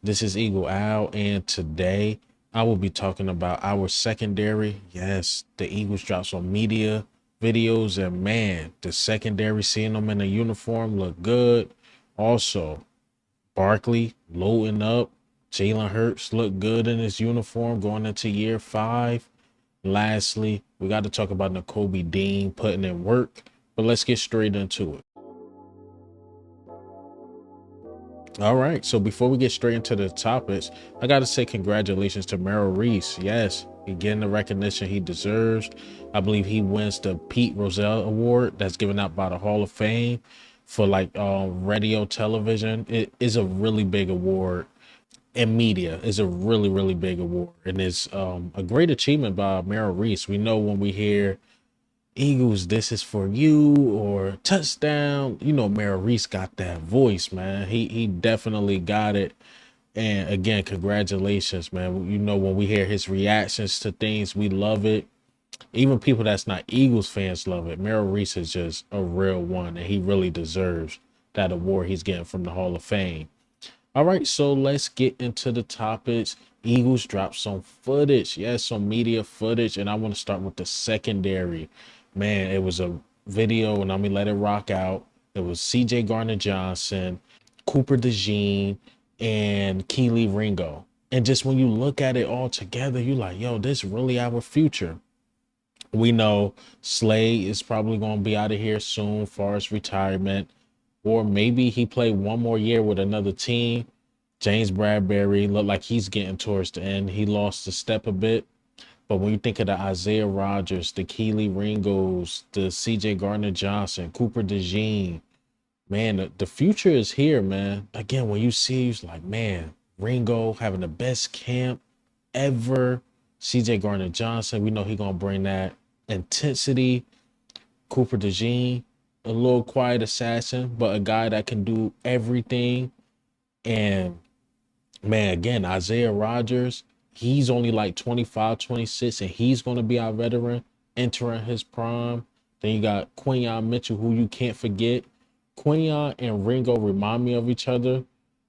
This is Eagle Owl, and today I will be talking about our secondary. Yes, the Eagles dropped some media videos, and man, the secondary, seeing them in a uniform look good. Also, Barkley loading up. Jalen Hurts look good in his uniform going into year 5. Lastly, we got to talk about Nakobe Dean putting in work, but let's get straight into it. All right. So before we get straight into the topics, I got to say congratulations to Merrill Reese. Yes, he getting the recognition he deserves. I believe he wins the Pete Rozelle Award that's given out by the Hall of Fame for radio television. It is a really big award, and media is a really big award, and it's a great achievement by Merrill Reese. We know when we hear Eagles, this is for you, or touchdown. You know, Merrill Reese got that voice, man. He definitely got it. And again, congratulations, man. You know, when we hear his reactions to things, we love it. Even people that's not Eagles fans love it. Merrill Reese is just a real one, and he really deserves that award he's getting from the Hall of Fame. All right, so let's get into the topics. Eagles dropped some footage. Yes, some media footage. And I want to start with the secondary. Man, it was a video, and I'm gonna let it rock out. It was CJ Gardner-Johnson, Cooper DeJean, and Keely Ringo. And just when you look at it all together, you're like, yo, this really our future. We know Slay is probably going to be out of here soon, far as retirement, or maybe he played one more year with another team. James Bradbury looked like he's getting towards the end. He lost the step a bit. But when you think of the Isaiah Rodgers, the Keely Ringos, the CJ Gardner-Johnson, Cooper DeJean, man, the future is here, man. Again, when you see, it's like, man, Ringo having the best camp ever. CJ Gardner-Johnson, we know he's going to bring that intensity. Cooper DeJean, a little quiet assassin, but a guy that can do everything. And man, again, Isaiah Rodgers, he's only like 25, 26, and he's going to be our veteran entering his prime. Then you got Quinyon Mitchell, who you can't forget. Quinyon and Ringo remind me of each other,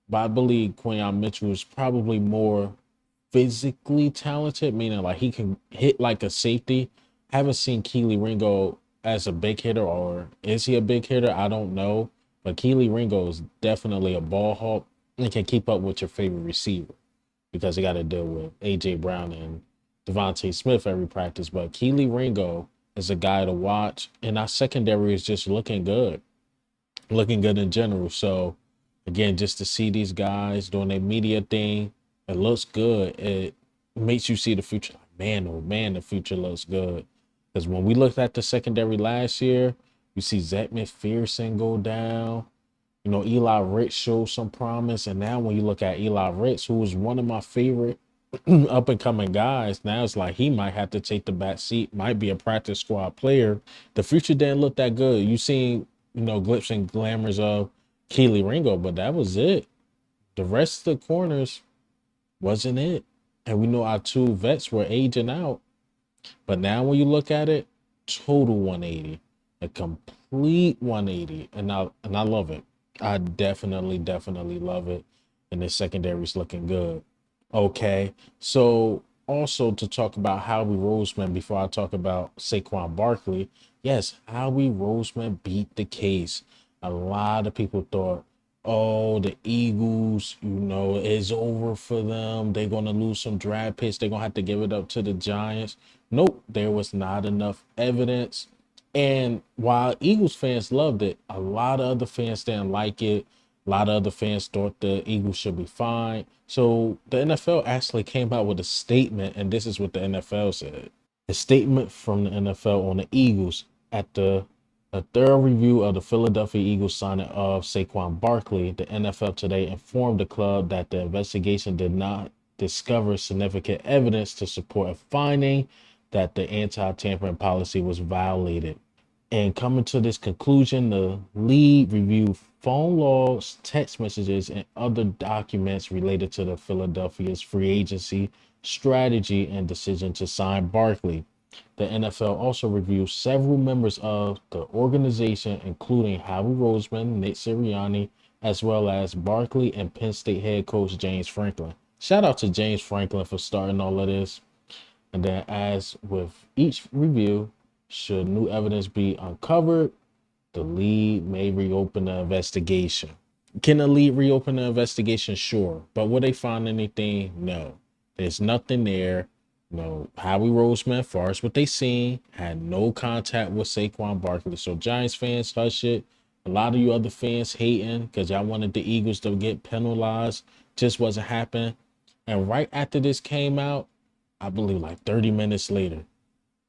but I believe Quinyon Mitchell is probably more physically talented, meaning like he can hit like a safety. I haven't seen Keely Ringo as a big hitter, or is he a big hitter? I don't know. But Keely Ringo is definitely a ball hawk and can keep up with your favorite receiver, because he got to deal with A.J. Brown and Devontae Smith every practice. But Keely Ringo is a guy to watch, and our secondary is just looking good in general. So, again, just to see these guys doing their media thing, it looks good. It makes you see the future. Like, man, oh man, the future looks good. Because when we looked at the secondary last year, you see Zach McPherson go down. You know, Eli Ricks showed some promise. And now when you look at Eli Ricks, who was one of my favorite up and coming guys, now it's like he might have to take the back seat, might be a practice squad player. The future didn't look that good. You seen, you know, glimpses and glamours of Keely Ringo, but that was it. The rest of the corners wasn't it. And we know our two vets were aging out. But now when you look at it, total 180, a complete 180. And I love it. I definitely love it. And the secondary's looking good. Okay. So also to talk about Howie Roseman before I talk about Saquon Barkley. Yes, Howie Roseman beat the case. A lot of people thought, oh, the Eagles, you know, it's over for them. They're going to lose some draft picks. They're going to have to give it up to the Giants. Nope, there was not enough evidence. And while Eagles fans loved it, a lot of other fans didn't like it. A lot of other fans thought the Eagles should be fine. So the NFL actually came out with a statement, and this is what the NFL said. A statement from the NFL on the Eagles at a thorough review of the Philadelphia Eagles signing of Saquon Barkley. The NFL today informed the club that the investigation did not discover significant evidence to support a finding that the anti-tampering policy was violated. And coming to this conclusion, the league reviewed phone logs, text messages, and other documents related to the Philadelphia's free agency strategy and decision to sign Barkley. The NFL also reviewed several members of the organization, including Howie Roseman, Nick Sirianni, as well as Barkley and Penn State head coach James Franklin. Shout out to James Franklin for starting all of this. And then, as with each review, should new evidence be uncovered, the league may reopen the investigation. Can the league reopen the investigation? Sure. But will they find anything? No. There's nothing there. No. Howie Roseman, far as what they seen, had no contact with Saquon Barkley. So Giants fans, hush it. A lot of you other fans hating because y'all wanted the Eagles to get penalized. Just wasn't happening. And right after this came out, I believe like 30 minutes later,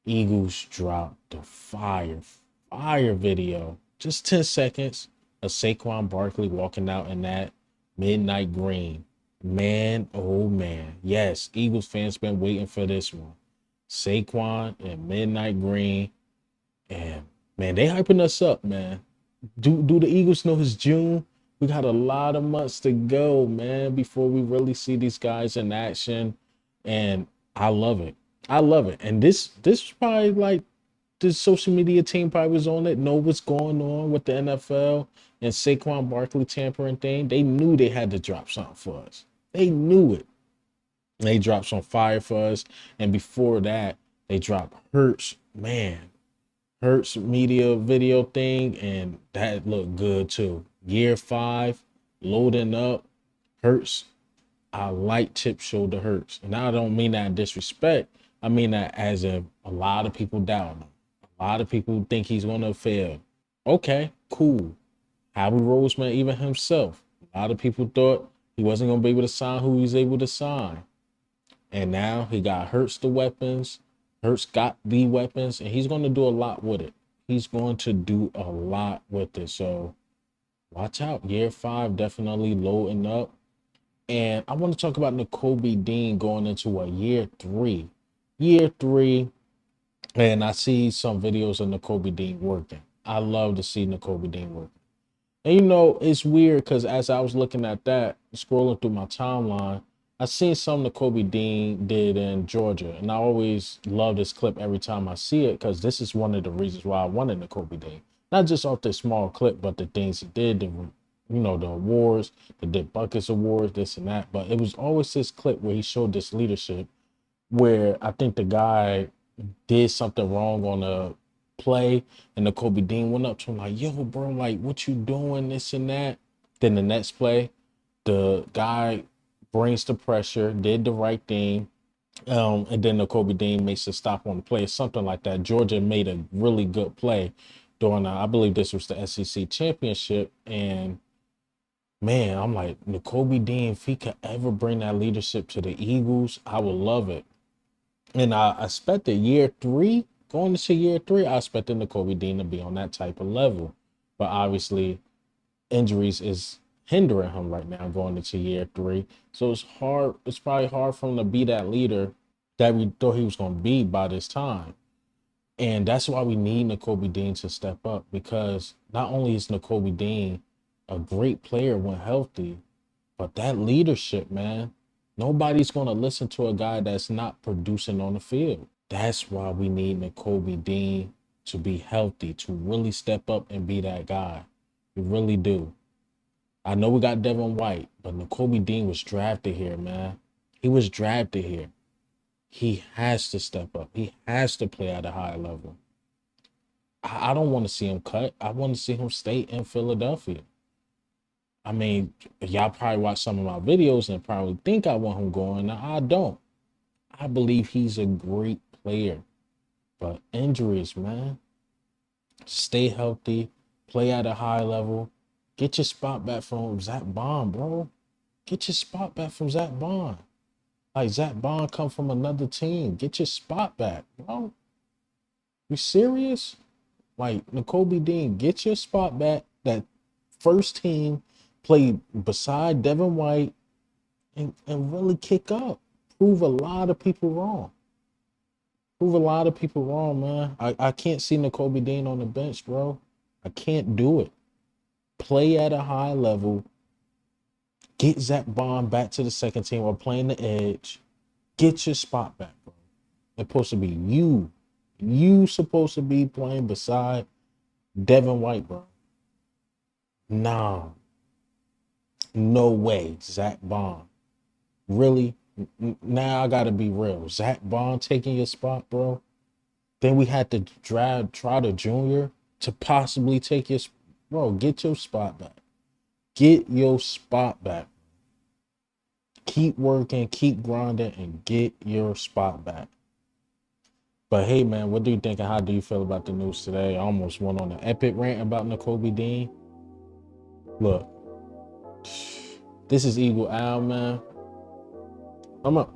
Eagles dropped the fire video. Just 10 seconds of Saquon Barkley walking out in that midnight green. Man, oh man. Yes, Eagles fans been waiting for this one. Saquon in midnight green. And man, they hyping us up, man. Do the Eagles know it's June? We got a lot of months to go, man, before we really see these guys in action. And I love it. I love it. And this is probably like the social media team probably was on it, know what's going on with the NFL and Saquon Barkley tampering thing. They knew they had to drop something for us. They knew it. They dropped some fire for us. And before that, they dropped Hurts. Man, Hurts media video thing, and that looked good too. Year 5, loading up. Hurts. I like chip shoulder Hurts. And I don't mean that in disrespect. I mean that as a lot of people doubt him. A lot of people think he's going to fail. Okay, cool. Howie Roseman, even himself. A lot of people thought he wasn't going to be able to sign who he's able to sign. And now he got Hurts the weapons. Hurts got the weapons, and he's going to do a lot with it. He's going to do a lot with it. So watch out. Year 5 definitely loading up. And I want to talk about Nakobe Dean going into a year 3. Year 3, and I see some videos of Nakobe Dean working. I love to see Nakobe Dean working. And you know, it's weird because as I was looking at that, scrolling through my timeline, I seen some Nakobe Dean did in Georgia. And I always love this clip every time I see it because this is one of the reasons why I wanted Nakobe Dean. Not just off this small clip, but the things he did, the awards, the Dick Buckets Awards, this and that. But it was always this clip where he showed this leadership where I think the guy did something wrong on a play and Nakobe Dean went up to him like, yo, bro, like, what you doing, this and that. Then the next play, the guy brings the pressure, did the right thing. And then Nakobe Dean makes a stop on the play or something like that. Georgia made a really good play during, I believe this was the SEC championship. And man, I'm like, Nakobe Dean, if he could ever bring that leadership to the Eagles, I would love it. And I expected year 3, going into year 3, I expected Nakobe Dean to be on that type of level. But obviously, injuries is hindering him right now going into year 3. So it's hard. It's probably hard for him to be that leader that we thought he was going to be by this time. And that's why we need Nakobe Dean to step up, because not only is Nakobe Dean a great player when healthy, but that leadership, man, nobody's going to listen to a guy that's not producing on the field. That's why we need Nakobe Dean to be healthy, to really step up and be that guy. We really do. I know we got Devin White, but Nakobe Dean was drafted here, man. He was drafted here. He has to step up. He has to play at a high level. I don't want to see him cut. I want to see him stay in Philadelphia. I mean, y'all probably watch some of my videos and probably think I want him going. Now, I don't. I believe he's a great player. But injuries, man. Stay healthy. Play at a high level. Get your spot back from Zach Bond, bro. Get your spot back from Zach Bond. Like, Zach Bond come from another team. Get your spot back, bro. You serious? Like, Nakobe Dean, get your spot back. That first team play beside Devin White and really kick up. Prove a lot of people wrong. Prove a lot of people wrong, man. I can't see Nakobe Dean on the bench, bro. I can't do it. Play at a high level. Get Zach Bond back to the second team or playing the edge. Get your spot back, bro. It's supposed to be you. You supposed to be playing beside Devin White, bro. Nah. No way, Zach Bond. Really? Now I gotta be real. Zach Bond taking your spot, bro. Then we had to draft Trotter Jr. to possibly take your bro. Get your spot back. Get your spot back. Keep working, keep grinding, and get your spot back. But hey, man, what do you think and how do you feel about the news today? I almost went on an epic rant about Nakobe Dean. Look, this is Eagle Al, man. I'm up.